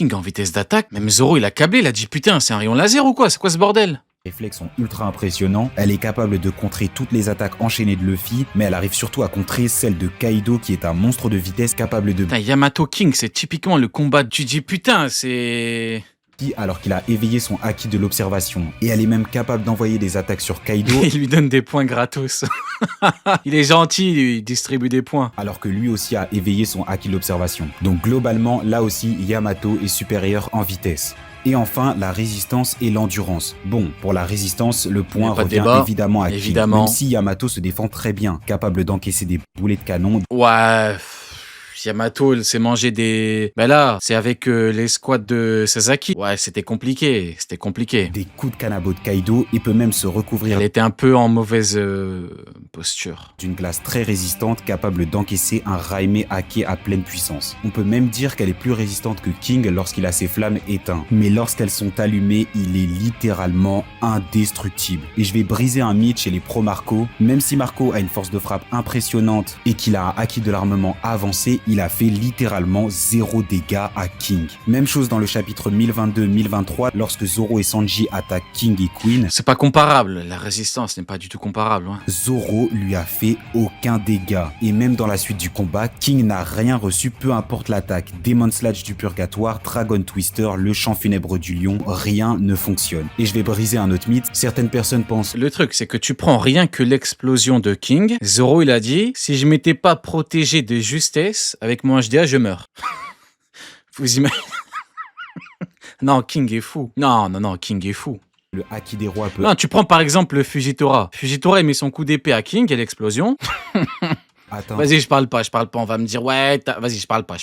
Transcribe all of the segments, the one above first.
King en vitesse d'attaque, même Zoro il a câblé, il a dit putain c'est un rayon laser ou quoi? C'est quoi ce bordel? Les réflexes sont ultra impressionnants, elle est capable de contrer toutes les attaques enchaînées de Luffy, mais elle arrive surtout à contrer celle de Kaido qui est un monstre de vitesse capable de... Putain, Yamato King, c'est typiquement le combat de Gigi, putain, c'est... alors qu'il a éveillé son haki de l'observation. Et elle est même capable d'envoyer des attaques sur Kaido. Il lui donne des points gratos. Il est gentil, lui, il distribue des points. Alors que lui aussi a éveillé son haki de l'observation. Donc globalement, là aussi, Yamato est supérieur en vitesse. Et enfin, la résistance et l'endurance. Bon, pour la résistance, le point revient évidemment à King, même si Yamato se défend très bien, capable d'encaisser des boulets de canon. Ouais... Yamato, il s'est mangé des... Ben là, c'est avec les squats de Sasaki. Ouais, c'était compliqué, Des coups de kanabo de Kaido et peut même se recouvrir... Elle était un peu en mauvaise posture. D'une glace très résistante, capable d'encaisser un Raime Hake à pleine puissance. On peut même dire qu'elle est plus résistante que King lorsqu'il a ses flammes éteintes. Mais lorsqu'elles sont allumées, il est littéralement indestructible. Et je vais briser un mythe chez les pro Marco. Même si Marco a une force de frappe impressionnante et qu'il a un Haki de l'armement avancé, il a fait littéralement 0 dégâts à King. Même chose dans le chapitre 1022-1023 lorsque Zoro et Sanji attaquent King et Queen. C'est pas comparable, la résistance n'est pas du tout comparable. Hein. Zoro lui a fait aucun dégât. Et même dans la suite du combat, King n'a rien reçu, peu importe l'attaque. Demon Slash du Purgatoire, Dragon Twister, le chant funèbre du lion, rien ne fonctionne. Et je vais briser un autre mythe, certaines personnes pensent... Le truc, c'est que tu prends rien que l'explosion de King. Zoro, il a dit, si je m'étais pas protégé de justesse, avec mon HDA, je meurs. Vous imaginez? Non, King est fou. Non, King est fou. Le haki des rois peut... Non, tu prends par exemple le Fujitora. Fujitora, il met son coup d'épée à King et l'explosion. Attends. Vas-y, je parle pas. On va me dire, ouais, vas-y, je parle pas.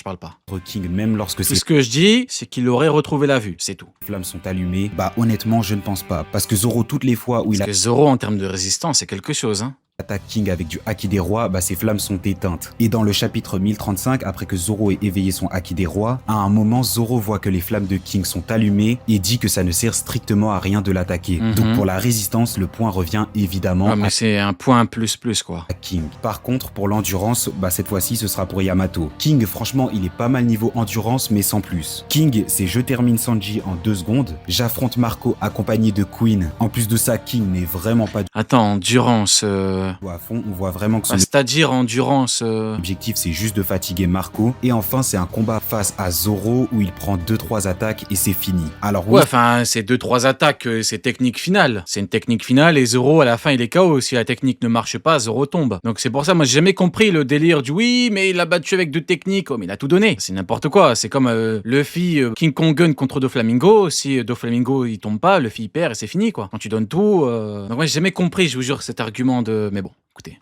King, même lorsque c'est... Tout ce que je dis, c'est qu'il aurait retrouvé la vue, c'est tout. Les flammes sont allumées. Bah, honnêtement, je ne pense pas. Parce que Zoro, toutes les fois où Parce que Zoro, en termes de résistance, c'est quelque chose, hein. Attaque King avec du haki des rois, bah ses flammes sont éteintes. Et dans le chapitre 1035, après que Zoro ait éveillé son haki des rois, à un moment, Zoro voit que les flammes de King sont allumées et dit que ça ne sert strictement à rien de l'attaquer. Donc pour la résistance, le point revient évidemment mais c'est un point plus quoi. À King. Par contre, pour l'endurance, bah cette fois-ci, ce sera pour Yamato. King, franchement, il est pas mal niveau endurance, mais sans plus. King, c'est je termine Sanji en 2 secondes, j'affronte Marco accompagné de Queen. En plus de ça, King n'est vraiment pas... Attends, endurance... à fond, on voit vraiment que c'est-à-dire endurance... L'objectif, c'est juste de fatiguer Marco. Et enfin, c'est un combat face à Zoro où il prend 2-3 attaques et c'est fini. Alors oui... Ouais, enfin, c'est 2-3 attaques, c'est technique finale. C'est une technique finale et Zoro, à la fin, il est KO. Si la technique ne marche pas, Zoro tombe. Donc c'est pour ça, moi, j'ai jamais compris le délire du oui, mais il a battu avec 2 techniques. Oh, mais il a tout donné. C'est n'importe quoi. C'est comme Luffy, King Kong Gun contre Doflamingo. Si Doflamingo, il tombe pas, Luffy, il perd et c'est fini, quoi. Quand tu donnes tout... Donc moi, j'ai jamais compris, je vous jure, cet argument de... Mais bon. Écoutez.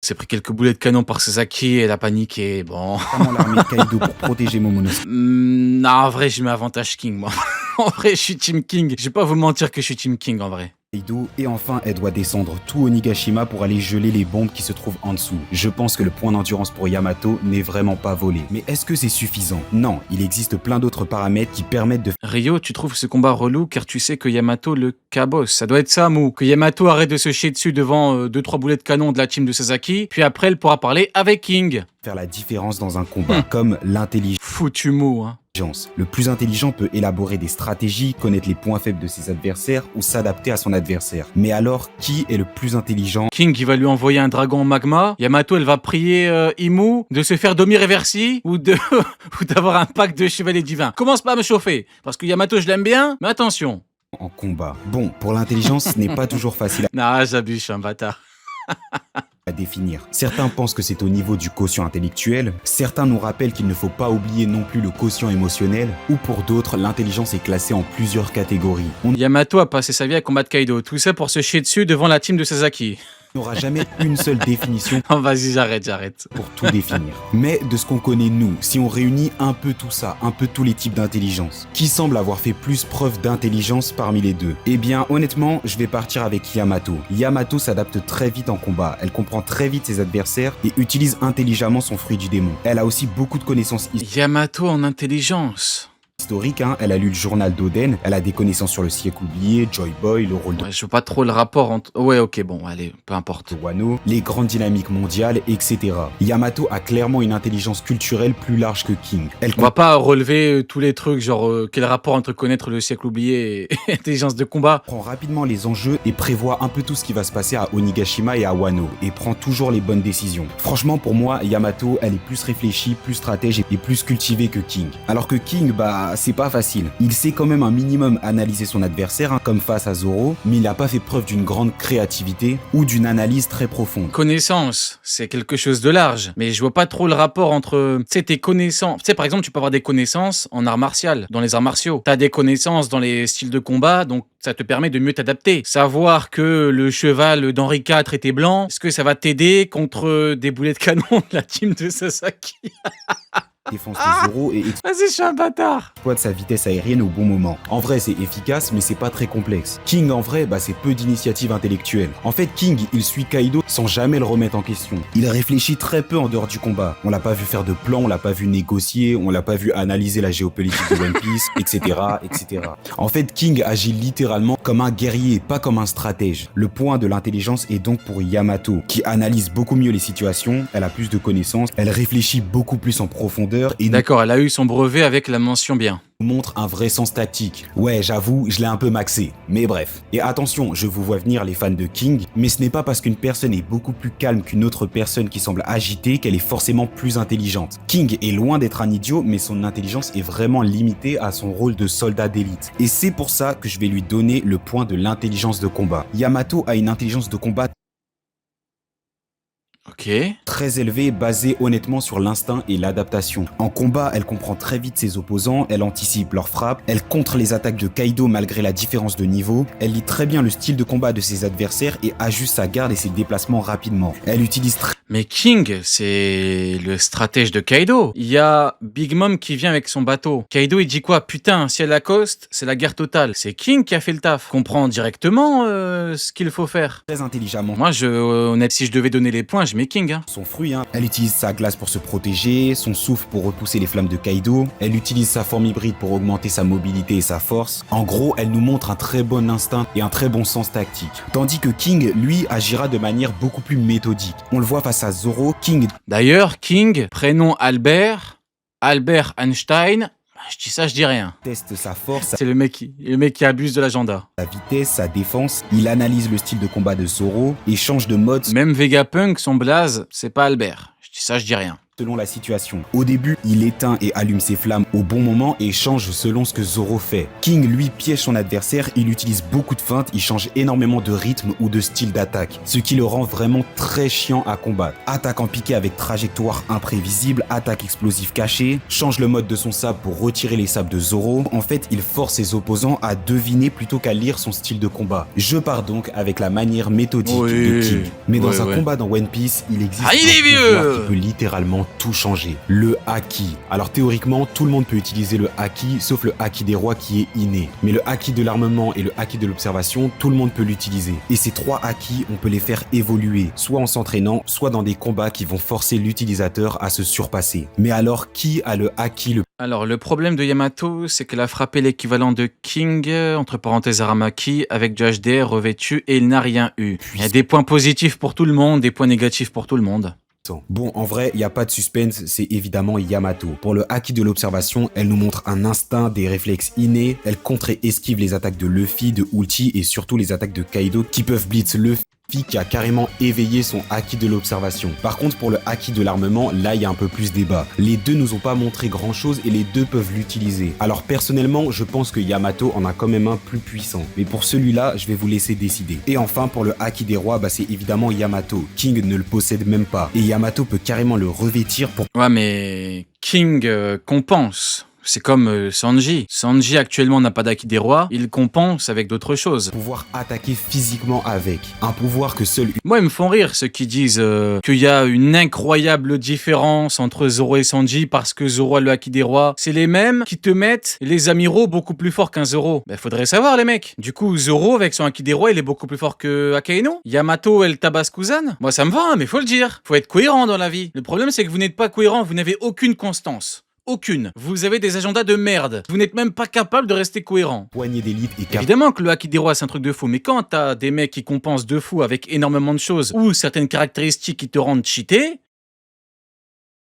C'est pris quelques boulets de canon par Sasaki et elle a paniqué, bon. Comment l'armée de Kaido pour protéger Momonosuke? Non, en vrai, je mets avantage King, moi. En vrai, je suis Team King. Je vais pas vous mentir que je suis Team King, en vrai. Et enfin, elle doit descendre tout Onigashima pour aller geler les bombes qui se trouvent en dessous. Je pense que le point d'endurance pour Yamato n'est vraiment pas volé. Mais est-ce que c'est suffisant? Non, il existe plein d'autres paramètres qui permettent de... Ryo, tu trouves ce combat relou car tu sais que Yamato le cabosse. Ça doit être ça, Mou. Que Yamato arrête de se chier dessus devant 2-3 boulets de canon de la team de Sasaki, puis après, elle pourra parler avec King. Faire la différence dans un combat, comme l'intelligence. Foutu Mou, hein. Le plus intelligent peut élaborer des stratégies, connaître les points faibles de ses adversaires ou s'adapter à son adversaire. Mais alors, qui est le plus intelligent? King, il va lui envoyer un dragon magma. Yamato, elle va prier Imu de se faire demi-réversi ou d'avoir un pack de chevaliers divins. Commence pas à me chauffer, parce que Yamato, je l'aime bien, mais attention. En combat. Bon, pour l'intelligence, ce n'est pas toujours facile à... Non, j'abuse, je suis un bâtard. À définir. Certains pensent que c'est au niveau du quotient intellectuel, certains nous rappellent qu'il ne faut pas oublier non plus le quotient émotionnel, ou pour d'autres, l'intelligence est classée en plusieurs catégories. Yamato a passé sa vie à combattre Kaido, tout ça pour se chier dessus devant la team de Sasaki. N'aura jamais une seule définition oh, vas-y, j'arrête. Pour tout définir. Mais de ce qu'on connaît nous, si on réunit un peu tout ça, un peu tous les types d'intelligence, qui semble avoir fait plus preuve d'intelligence parmi les deux? Eh bien, honnêtement, je vais partir avec Yamato. Yamato s'adapte très vite en combat, elle comprend très vite ses adversaires et utilise intelligemment son fruit du démon. Elle a aussi beaucoup de connaissances Yamato en intelligence. historique, hein. Elle a lu le journal d'Oden, elle a des connaissances sur le siècle oublié, Joy Boy, le rôle de Ouais, je vois pas trop le rapport entre... Ouais, ok, bon, allez, peu importe. Wano, les grandes dynamiques mondiales, etc. Yamato a clairement une intelligence culturelle plus large que King. Elle On va pas relever tous les trucs, genre quel rapport entre connaître le siècle oublié et intelligence de combat. comprend rapidement les enjeux et prévoit un peu tout ce qui va se passer à Onigashima et à Wano, et prend toujours les bonnes décisions. Franchement, pour moi, Yamato, elle est plus réfléchie, plus stratège et plus cultivée que King. Alors que King, bah, c'est pas facile. Il sait quand même un minimum analyser son adversaire, hein, comme face à Zoro, mais il a pas fait preuve d'une grande créativité ou d'une analyse très profonde. Connaissance, c'est quelque chose de large, mais je vois pas trop le rapport entre, tu sais, tes connaissances. Tu sais, par exemple, tu peux avoir des connaissances en art martial, dans les arts martiaux. T'as des connaissances dans les styles de combat, donc ça te permet de mieux t'adapter. Savoir que le cheval d'Henri IV était blanc, est-ce que ça va t'aider contre des boulets de canon de la team de Sasaki? Défense de Zoro et Vas-y, je suis un bâtard. exploite sa vitesse aérienne au bon moment. En vrai, c'est efficace, mais c'est pas très complexe. King, en vrai, bah, c'est peu d'initiative intellectuelle. En fait, King, il suit Kaido sans jamais le remettre en question. Il réfléchit très peu en dehors du combat. On l'a pas vu faire de plan, on l'a pas vu négocier, on l'a pas vu analyser la géopolitique de One Piece, etc., etc. En fait, King agit littéralement comme un guerrier, pas comme un stratège. Le point de l'intelligence est donc pour Yamato, qui analyse beaucoup mieux les situations, elle a plus de connaissances, elle réfléchit beaucoup plus en profondeur et D'accord, elle a eu son brevet avec la mention bien. nous montre un vrai sens tactique. Ouais, j'avoue, je l'ai un peu maxé, mais bref. Et attention, je vous vois venir les fans de King, mais ce n'est pas parce qu'une personne est beaucoup plus calme qu'une autre personne qui semble agitée qu'elle est forcément plus intelligente. King est loin d'être un idiot, mais son intelligence est vraiment limitée à son rôle de soldat d'élite. Et c'est pour ça que je vais lui donner le point de l'intelligence de combat. Yamato a une intelligence de combat Ok. très élevée, basée honnêtement sur l'instinct et l'adaptation. En combat, elle comprend très vite ses opposants, elle anticipe leurs frappes, elle contre les attaques de Kaido malgré la différence de niveau, elle lit très bien le style de combat de ses adversaires et ajuste sa garde et ses déplacements rapidement. Elle utilise très Mais King, c'est le stratège de Kaido. Il y a Big Mom qui vient avec son bateau. Kaido, il dit quoi? Putain, si elle accoste, c'est la guerre totale. C'est King qui a fait le taf. Comprend directement ce qu'il faut faire. intelligemment Moi, honnête, si je devais donner les points, je mets King. Hein. son fruit, hein. Elle utilise sa glace pour se protéger, son souffle pour repousser les flammes de Kaido, elle utilise sa forme hybride pour augmenter sa mobilité et sa force. En gros, elle nous montre un très bon instinct et un très bon sens tactique. Tandis que King, lui, agira de manière beaucoup plus méthodique. On le voit face à Zoro, King D'ailleurs, King, prénom Albert Einstein. Je dis ça, je dis rien. teste sa force, C'est le mec qui abuse de l'agenda. sa vitesse, sa défense, il analyse le style de combat de Zoro et change de mode Même Vegapunk, son blaze, c'est pas Albert. Je dis ça, je dis rien. selon la situation. Au début, il éteint et allume ses flammes au bon moment et change selon ce que Zoro fait. King, lui, piège son adversaire, il utilise beaucoup de feintes, il change énormément de rythme ou de style d'attaque, ce qui le rend vraiment très chiant à combattre. Attaque en piqué avec trajectoire imprévisible, attaque explosive cachée, change le mode de son sabre pour retirer les sabres de Zoro. En fait, il force ses opposants à deviner plutôt qu'à lire son style de combat. Je pars donc avec la manière méthodique de King. Mais dans un combat dans One Piece, il existe Ah, il est un pouvoir vieux qui peut littéralement tout changer. Le haki. Alors théoriquement, tout le monde peut utiliser le haki, sauf le haki des rois qui est inné. Mais le haki de l'armement et le haki de l'observation, tout le monde peut l'utiliser. Et ces trois haki, on peut les faire évoluer, soit en s'entraînant, soit dans des combats qui vont forcer l'utilisateur à se surpasser. Mais alors, qui a le haki le Alors, le problème de Yamato, c'est qu'elle a frappé l'équivalent de King, entre parenthèses Aramaki, avec du HDR revêtu et il n'a rien eu. Il y a des points positifs pour tout le monde, des points négatifs pour tout le monde. Bon, en vrai, il n'y a pas de suspense, c'est évidemment Yamato. Pour le haki de l'observation, elle nous montre un instinct, des réflexes innés, elle contre et esquive les attaques de Luffy, de Ulti et surtout les attaques de Kaido qui peuvent blitz Luffy qui a carrément éveillé son haki de l'observation. Par contre, pour le haki de l'armement, là, il y a un peu plus débat. Les deux nous ont pas montré grand chose et les deux peuvent l'utiliser. Alors personnellement, je pense que Yamato en a quand même un plus puissant. Mais pour celui-là, je vais vous laisser décider. Et enfin, pour le haki des rois, bah, c'est évidemment Yamato. King ne le possède même pas. Et Yamato peut carrément le revêtir pour Ouais, mais King compense. C'est comme Sanji. Sanji actuellement n'a pas d'Aki des rois, il compense avec d'autres choses. pouvoir attaquer physiquement avec. Un pouvoir que seul Moi, ils me font rire ceux qui disent qu'il y a une incroyable différence entre Zoro et Sanji parce que Zoro a le Haki des rois. C'est les mêmes qui te mettent les amiraux beaucoup plus forts qu'un Zoro. Ben, faudrait savoir, les mecs. Du coup, Zoro, avec son Haki des rois, il est beaucoup plus fort que Akainu. Yamato, elle tabasse Kuzan. Moi, ça me va, mais faut le dire. Faut être cohérent dans la vie. Le problème, c'est que vous n'êtes pas cohérent, vous n'avez aucune constance. aucune. Vous avez des agendas de merde. Vous n'êtes même pas capable de rester cohérent. Poignée d'élite et Évidemment que le haki des rois, c'est un truc de fou, mais quand t'as des mecs qui compensent de fou avec énormément de choses ou certaines caractéristiques qui te rendent cheaté,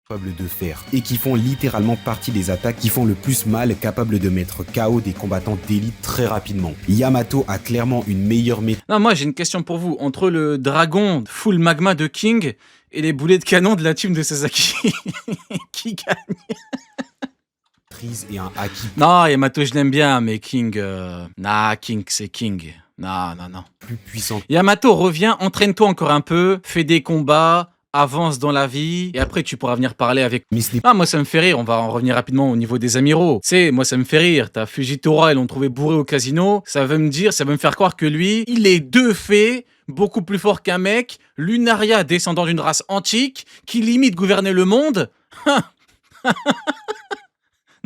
capable de faire et qui font littéralement partie des attaques qui font le plus mal, capables de mettre KO des combattants d'élite très rapidement. Yamato a clairement une meilleure non, moi j'ai une question pour vous. Entre le dragon full magma de King et les boulets de canon de la team de Sasaki, qui gagne? maîtrise et un haki Non, Yamato je l'aime bien, mais King... Nah, King c'est King. Non. plus puissant. Yamato, reviens, entraîne-toi encore un peu, fais des combats, avance dans la vie, et après tu pourras venir parler avec... Mais ce n'est Ah, moi ça me fait rire, on va en revenir rapidement au niveau des amiraux. Tu sais, moi ça me fait rire, t'as Fujitora, ils l'ont trouvé bourré au casino, ça veut me faire croire que lui, il est de fait beaucoup plus fort qu'un mec, Lunaria descendant d'une race antique, qui limite gouvernait le monde.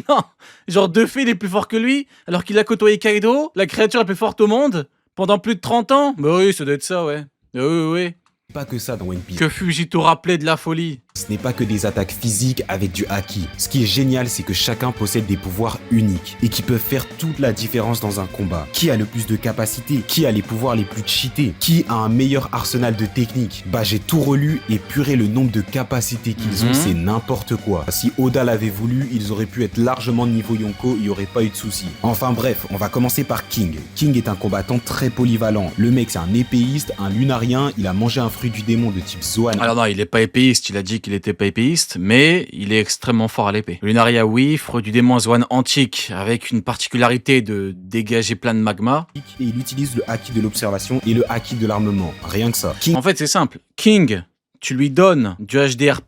Non, genre de fait il est plus fort que lui, alors qu'il a côtoyé Kaido, la créature la plus forte au monde, pendant plus de 30 ans. Bah oui, ça doit être ça, ouais. Oui. pas que ça dans One Piece. Que Fujitora plaît de la folie. Ce n'est pas que des attaques physiques avec du haki. Ce qui est génial, c'est que chacun possède des pouvoirs uniques et qui peuvent faire toute la différence dans un combat. Qui a le plus de capacités? Qui a les pouvoirs les plus cheatés? Qui a un meilleur arsenal de techniques? Bah j'ai tout relu et purée le nombre de capacités qu'ils ont, c'est n'importe quoi. Si Oda l'avait voulu, ils auraient pu être largement niveau Yonko, il n'y aurait pas eu de soucis. Enfin bref, on va commencer par King. King est un combattant très polyvalent. Le mec c'est un épéiste, un lunarien, il a mangé un fruit du démon de type Zoan. Alors non, il est pas épéiste, il a dit qu'il était pas épéiste, mais il est extrêmement fort à l'épée. Lunaria, oui, fruit du démon Zoan antique, avec une particularité de dégager plein de magma. Et il utilise le haki de l'observation et le haki de l'armement. Rien que ça. King En fait, c'est simple. King, tu lui donnes du HDR+,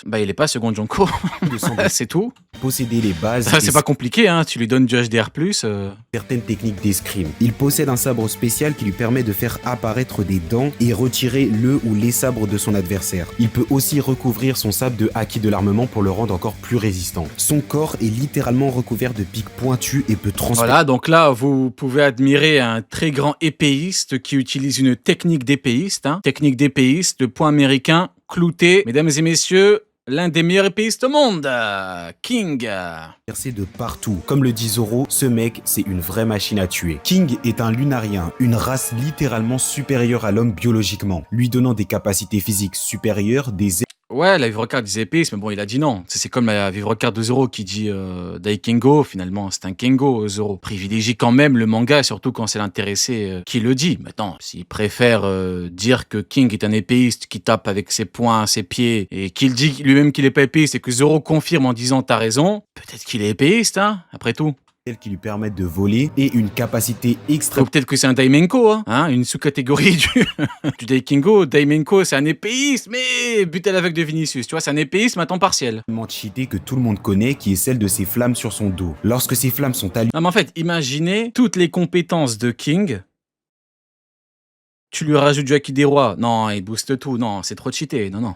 bah il est pas second Jonko. semble C'est tout. posséder les bases Ça, c'est et pas compliqué, hein. Tu lui donnes du HDR+. certaines techniques d'escrime. Il possède un sabre spécial qui lui permet de faire apparaître des dents et retirer le ou les sabres de son adversaire. Il peut aussi recouvrir son sabre de haki de l'armement pour le rendre encore plus résistant. Son corps est littéralement recouvert de pics pointus et peut transpercer. Voilà, donc là, vous pouvez admirer un très grand épéiste qui utilise une technique d'épéiste. Hein. Technique d'épéiste, le point américain, clouté. Mesdames et messieurs, l'un des meilleurs épéistes au monde, King. De partout. Comme le dit Zoro, ce mec, c'est une vraie machine à tuer. King est un lunarien, une race littéralement supérieure à l'homme biologiquement, lui donnant des capacités physiques supérieures, des Ouais, la vivre carte disait épéiste, mais bon, il a dit non. C'est comme la vivre carte de Zoro qui dit Daikengo, finalement, c'est un Kengo, Zoro. Privilégie quand même le manga, surtout quand c'est l'intéressé qui le dit. Maintenant, s'il préfère dire que King est un épéiste qui tape avec ses poings, ses pieds, et qu'il dit lui-même qu'il est pas épéiste et que Zoro confirme en disant t'as raison, peut-être qu'il est épéiste, hein, après tout. qui lui permettent de voler et une capacité extra. Ou peut-être que c'est un Daimenko, hein, une sous-catégorie du Daikengo. Daimenko, c'est un épéiste, mais but à l'aveugle de Vinicius, tu vois, c'est un épéisme à temps partiel. cheatée que tout le monde connaît, qui est celle de ses flammes sur son dos. Lorsque ces flammes sont allumées, Non mais en fait, imaginez toutes les compétences de King. Tu lui rajoutes du haki des rois. Non, il booste tout. Non, c'est trop cheaté. Non.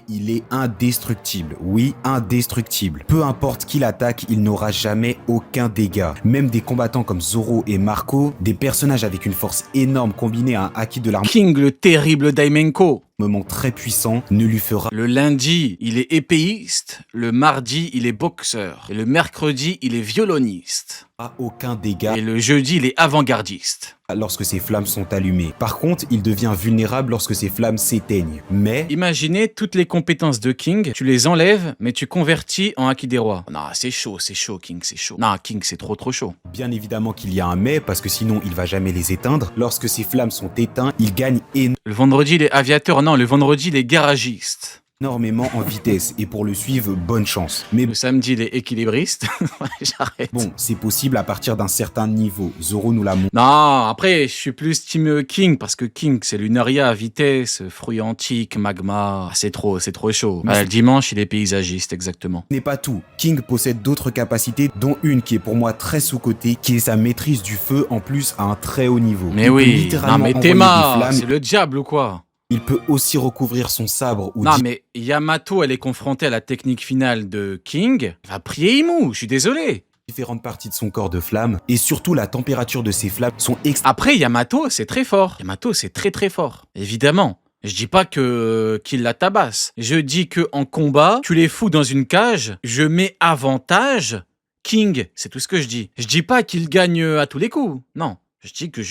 il est indestructible. Oui, indestructible. Peu importe qui l'attaque, il n'aura jamais aucun dégât. Même des combattants comme Zoro et Marco, des personnages avec une force énorme combinée à un haki de l'armement King, le terrible Daimenko. très puissant, ne lui fera Le lundi, il est épéiste. Le mardi, il est boxeur. Et le mercredi, il est violoniste. aucun dégât Et le jeudi, il est avant-gardiste. lorsque ses flammes sont allumées. Par contre, il devient vulnérable lorsque ses flammes s'éteignent. Mais Imaginez toutes les compétences de King, tu les enlèves, mais tu convertis en haki des rois. Non, c'est chaud, King, c'est chaud. Non, King, c'est trop chaud. bien évidemment qu'il y a un mais, parce que sinon il va jamais les éteindre. Lorsque ses flammes sont éteintes, il gagne Le vendredi, il est aviateur. Non, le vendredi, il est garagiste. énormément en vitesse. Et pour le suivre, bonne chance. Mais Le samedi, il est équilibriste. Ouais, j'arrête. bon, c'est possible à partir d'un certain niveau. Zoro nous l'a montré. Non, après, je suis plus team King, parce que King, c'est Lunaria, vitesse, fruits antiques, magma. C'est trop chaud. Mais Le dimanche, il est paysagiste, exactement. Ce n'est pas tout. King possède d'autres capacités, dont une qui est pour moi très sous-cotée, qui est sa maîtrise du feu, en plus à un très haut niveau. Mais Il peut oui, littéralement non mais envoyer Théma, des flammes. c'est le diable ou quoi? Il peut aussi recouvrir son sabre ou Non mais Yamato, elle est confrontée à la technique finale de King. Elle va prier Imu, je suis désolé. différentes parties de son corps de flammes, et surtout la température de ses flammes sont Après, Yamato, c'est très fort. Yamato, c'est très fort. Évidemment. Je dis pas qu'il la tabasse. Je dis que en combat, tu les fous dans une cage, je mets avantage King. C'est tout ce que je dis. Je dis pas qu'il gagne à tous les coups. Non. Je dis que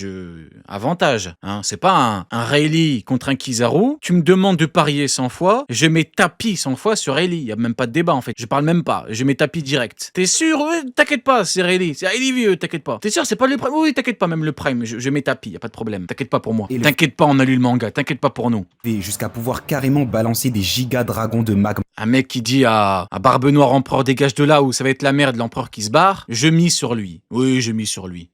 avantage, hein. C'est pas un Rayleigh contre un Kizaru. Tu me demandes de parier 100 fois, je mets tapis 100 fois sur Rayleigh. Y a même pas de débat en fait. Je parle même pas. Je mets tapis direct. T'es sûr? Ouais, t'inquiète pas, c'est Rayleigh. C'est Rayleigh vieux, t'inquiète pas. T'es sûr, c'est pas le prime? Oui, t'inquiète pas, même le prime. Je mets tapis, y a pas de problème. T'inquiète pas pour moi. T'inquiète pas, on a lu le manga. T'inquiète pas pour nous. Jusqu'à pouvoir carrément balancer des giga dragons de magma. Un mec qui dit à Barbe Noire, empereur, dégage de là où ça va être la merde, l'empereur qui se barre, je mise sur lui. Oui, je mise sur lui.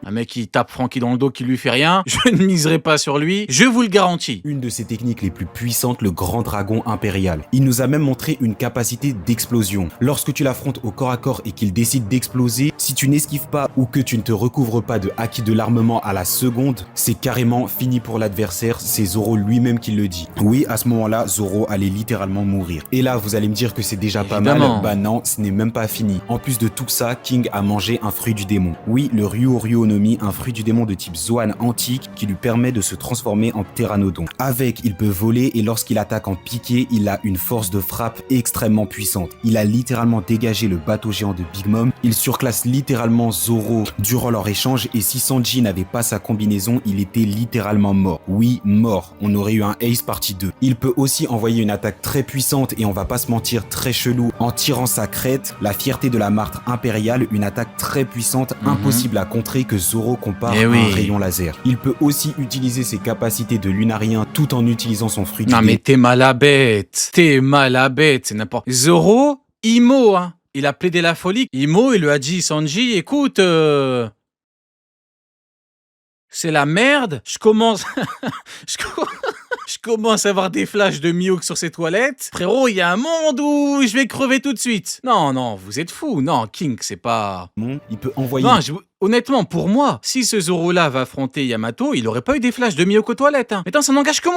Un mec qui tape Franky dans le dos, qui lui fait rien, je ne miserai pas sur lui, je vous le garantis. Une de ses techniques les plus puissantes, le grand dragon impérial. Il nous a même montré une capacité d'explosion. Lorsque tu l'affrontes au corps à corps et qu'il décide d'exploser, si tu n'esquives pas ou que tu ne te recouvres pas de haki de l'armement à la seconde, c'est carrément fini pour l'adversaire, c'est Zoro lui-même qui le dit. Oui, à ce moment-là, Zoro allait littéralement mourir. Et là, vous allez me dire que c'est déjà Évidemment. pas mal. Bah non, ce n'est même pas fini. En plus de tout ça, King a mangé un fruit du démon. Oui, le Ryuonomi, un fruit du démon de type Zoan antique qui lui permet de se transformer en pteranodon. Avec, il peut voler et lorsqu'il attaque en piqué, il a une force de frappe extrêmement puissante. Il a littéralement dégagé le bateau géant de Big Mom. Il surclasse littéralement Zoro durant leur échange et si Sanji n'avait pas sa combinaison, il était littéralement mort. Oui, mort. On aurait eu un Ace partie 2. Il peut aussi envoyer une attaque très puissante et on va pas se mentir, très chelou, en tirant sa crête, la fierté de la martre impériale, une attaque très puissante, impossible à contrer que Zoro compare à un rayon laser. Il peut aussi utiliser ses capacités de lunarien tout en utilisant son fruit du Non mais t'es mal à bête, c'est n'importe... Zoro, Imo, hein. Il a plaidé la folie. Imo, il lui a dit, Sanji, écoute, c'est la merde, je commence... Je commence à avoir des flashs de Mihawk sur ses toilettes. Frérot, il y a un monde où je vais crever tout de suite. Non, vous êtes fous. Non, King, c'est pas... Il peut envoyer... Non, honnêtement, pour moi, si ce Zoro-là va affronter Yamato, il aurait pas eu des flashs de Mihawk aux toilettes. Hein. Mais attends, ça n'engage que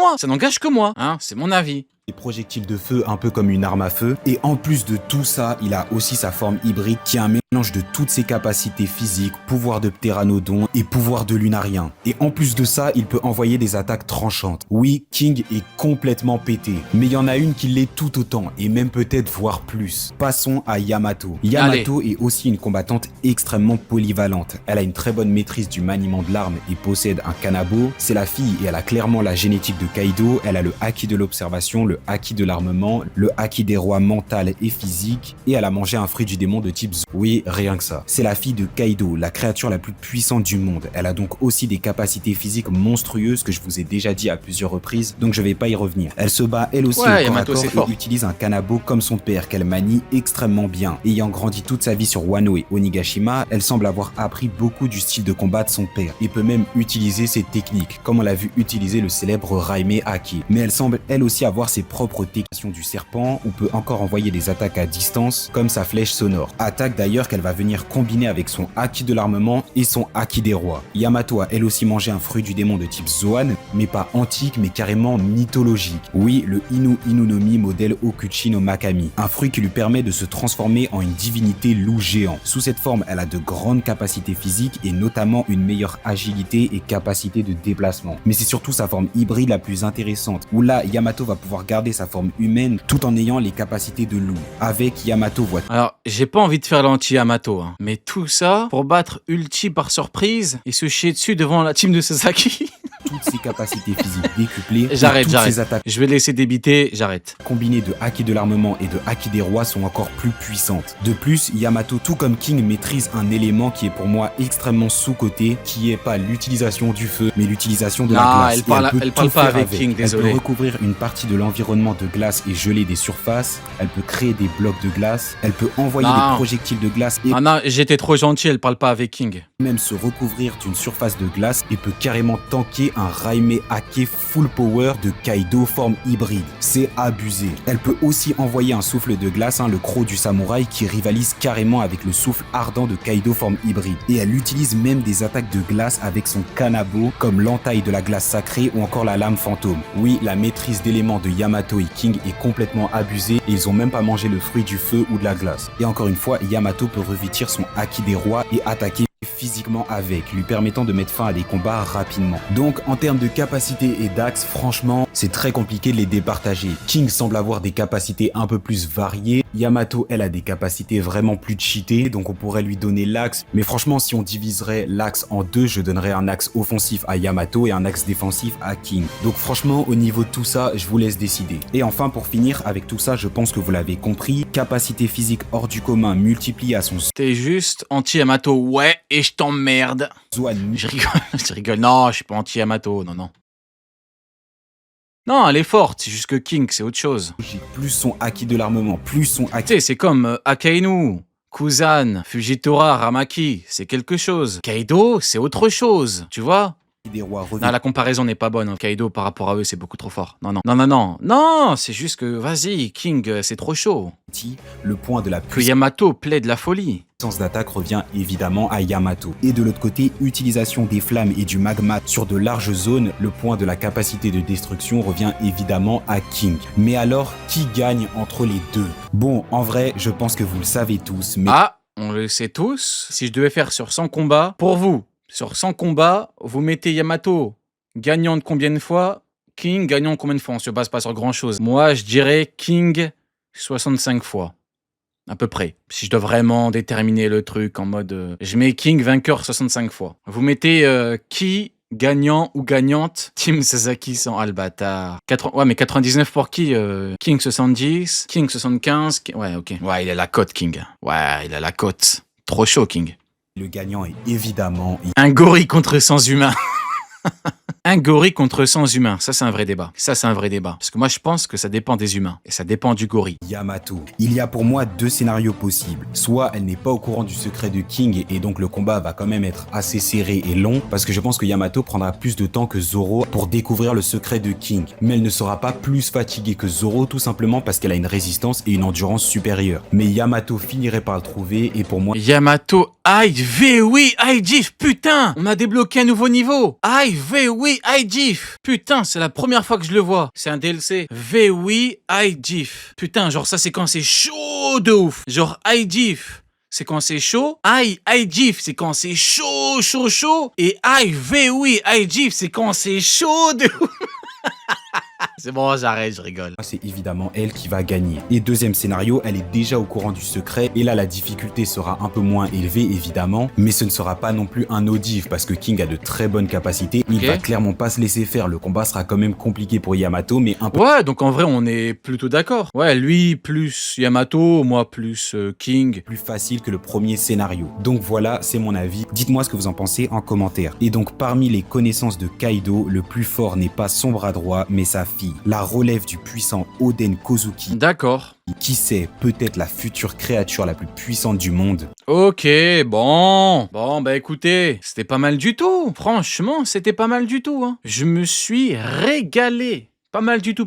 moi. Hein, c'est mon avis. Des projectiles de feu un peu comme une arme à feu. Et en plus de tout ça, il a aussi sa forme hybride qui est un mélange de toutes ses capacités physiques, pouvoir de pteranodon et pouvoir de lunarien. Et en plus de ça, il peut envoyer des attaques tranchantes. Oui, King est complètement pété. Mais il y en a une qui l'est tout autant et même peut-être voire plus. Passons à Yamato. Yamato est aussi une combattante extrêmement polyvalente. Elle a une très bonne maîtrise du maniement de l'arme et possède un kanabo. C'est la fille et elle a clairement la génétique de Kaido. Elle a le haki de l'observation, le haki de l'armement, le haki des rois mental et physique, et elle a mangé un fruit du démon de type Zou. Oui, rien que ça. C'est la fille de Kaido, la créature la plus puissante du monde. Elle a donc aussi des capacités physiques monstrueuses que je vous ai déjà dit à plusieurs reprises, donc je vais pas y revenir. Elle se bat elle aussi au corps à corps et utilise un kanabo comme son père, qu'elle manie extrêmement bien. Ayant grandi toute sa vie sur Wano et Onigashima, elle semble avoir appris beaucoup du style de combat de son père, et peut même utiliser ses techniques, comme on l'a vu utiliser le célèbre Raime Haki. Mais elle semble elle aussi avoir ses propres techniques du serpent, ou peut encore envoyer des attaques à distance, comme sa flèche sonore. Attaque d'ailleurs qu'elle va venir combiner avec son haki de l'armement et son haki des rois. Yamato a elle aussi mangé un fruit du démon de type Zoan, mais pas antique, mais carrément mythologique. Oui, le Inu-Inu-no-Mi modèle Okuchi no Makami. Un fruit qui lui permet de se transformer en une divinité loup géant. Sous cette forme, elle a de grandes capacités physiques et notamment une meilleure agilité et capacité de déplacement. Mais c'est surtout sa forme hybride la plus intéressante, où là, Yamato va pouvoir garder sa forme humaine tout en ayant les capacités de loup. Avec Yamato voit... Alors, j'ai pas envie de faire l'anti-Yamato, hein, mais tout ça pour battre Ulti par surprise et se chier dessus devant la team de Sasaki. Toutes ses capacités physiques décuplées, j'arrête. Ses attaques je vais laisser débiter, j'arrête. combinées de haki de l'armement et de haki des rois sont encore plus puissantes. De plus, Yamato, tout comme King, maîtrise un élément qui est pour moi extrêmement sous-coté, qui est pas l'utilisation du feu, mais l'utilisation de la glace. Elle parle pas avec King, désolé. Elle peut recouvrir une partie de l'environnement de glace et geler des surfaces. Elle peut créer des blocs de glace. Elle peut envoyer des projectiles de glace et non, j'étais trop gentil, elle parle pas avec King. Même se recouvrir d'une surface de glace et peut carrément tanker un Raime Hake full power de Kaido forme hybride. C'est abusé. Elle peut aussi envoyer un souffle de glace, le croc du samouraï, qui rivalise carrément avec le souffle ardent de Kaido forme hybride. Et elle utilise même des attaques de glace avec son kanabo, comme l'entaille de la glace sacrée ou encore la lame fantôme. Oui, la maîtrise d'éléments de Yamato et King est complètement abusée et ils ont même pas mangé le fruit du feu ou de la glace. Et encore une fois, Yamato peut revêtir son haki des rois et attaquer physiquement avec, lui permettant de mettre fin à des combats rapidement. Donc en termes de capacité et d'axe, franchement, c'est très compliqué de les départager. King semble avoir des capacités un peu plus variées, Yamato, elle a des capacités vraiment plus cheatées, donc on pourrait lui donner l'axe, mais franchement si on diviserait l'axe en deux, je donnerais un axe offensif à Yamato et un axe défensif à King. Donc franchement au niveau de tout ça, je vous laisse décider. Et enfin pour finir avec tout ça, je pense que vous l'avez compris, capacité physique hors du commun multipliée à son T'es juste anti-Yamato, ouais, et je t'emmerde. Zoan. Je rigole, je rigole. Non, je suis pas anti-Yamato, non. Non, elle est forte, c'est juste que King, c'est autre chose. Plus son acquis de l'armement, plus son Tu acquis sais, c'est comme Akainu, Kuzan, Fujitora, Ramaki, c'est quelque chose. Kaido, c'est autre chose, tu vois? des rois revient. Non, la comparaison n'est pas bonne. Hein. Kaido, par rapport à eux, c'est beaucoup trop fort. Non, c'est juste que, vas-y, King, c'est trop chaud. Le point de la Que Yamato plaide la folie. puissance d'attaque revient évidemment à Yamato. Et de l'autre côté, utilisation des flammes et du magma sur de larges zones, le point de la capacité de destruction revient évidemment à King. Mais alors, qui gagne entre les deux? Bon, en vrai, je pense que vous le savez tous, mais... Ah, on le sait tous. Si je devais faire sur 100 combats, pour vous, sur 100 combats, vous mettez Yamato gagnant de combien de fois? King gagnant de combien de fois? On se base pas sur grand chose. Moi, je dirais King 65 fois. À peu près. Si je dois vraiment déterminer le truc en mode... je mets King vainqueur 65 fois. Vous mettez qui gagnant ou gagnante? Team Sasaki sans Albatar. Ouais, mais 99 pour qui? King 70, King 75... Ouais, ok. Ouais, il a la cote, King. Ouais, il a la cote. Trop chaud, King. le gagnant est évidemment... Un gorille contre 100 humains. Un gorille contre 100 humains, ça c'est un vrai débat. Parce que moi je pense que ça dépend des humains. Et ça dépend du gorille. Yamato. Il y a pour moi deux scénarios possibles. Soit elle n'est pas au courant du secret de King et donc le combat va quand même être assez serré et long, parce que je pense que Yamato prendra plus de temps que Zoro pour découvrir le secret de King. Mais elle ne sera pas plus fatiguée que Zoro tout simplement parce qu'elle a une résistance et une endurance supérieure. Mais Yamato finirait par le trouver et pour moi... Yamato, oui, GIF, putain, on a débloqué un nouveau niveau. oui, GIF. Putain, c'est la première fois que je le vois. C'est un DLC. oui, GIF. Putain, genre ça c'est quand c'est chaud de ouf. Genre GIF. C'est quand c'est chaud. GIF, c'est quand c'est chaud. Et oui, GIF, c'est quand c'est chaud de ouf. C'est bon, j'arrête, je rigole. C'est évidemment elle qui va gagner. Et deuxième scénario, elle est déjà au courant du secret, et là la difficulté sera un peu moins élevée évidemment, mais ce ne sera pas non plus un ODIV parce que King a de très bonnes capacités, il va clairement pas se laisser faire, le combat sera quand même compliqué pour Yamato, mais un peu... Ouais, donc en vrai on est plutôt d'accord. Ouais, lui plus Yamato, moi plus King. Plus facile que le premier scénario. Donc voilà, c'est mon avis. Dites-moi ce que vous en pensez en commentaire. Et donc parmi les connaissances de Kaido, le plus fort n'est pas son bras droit, mais sa fille. La relève du puissant Oden Kozuki. D'accord. Qui sait, peut-être la future créature la plus puissante du monde. Ok, bon, bah écoutez, c'était pas mal du tout. Franchement, c'était pas mal du tout. Hein. Je me suis régalé. Pas mal du tout.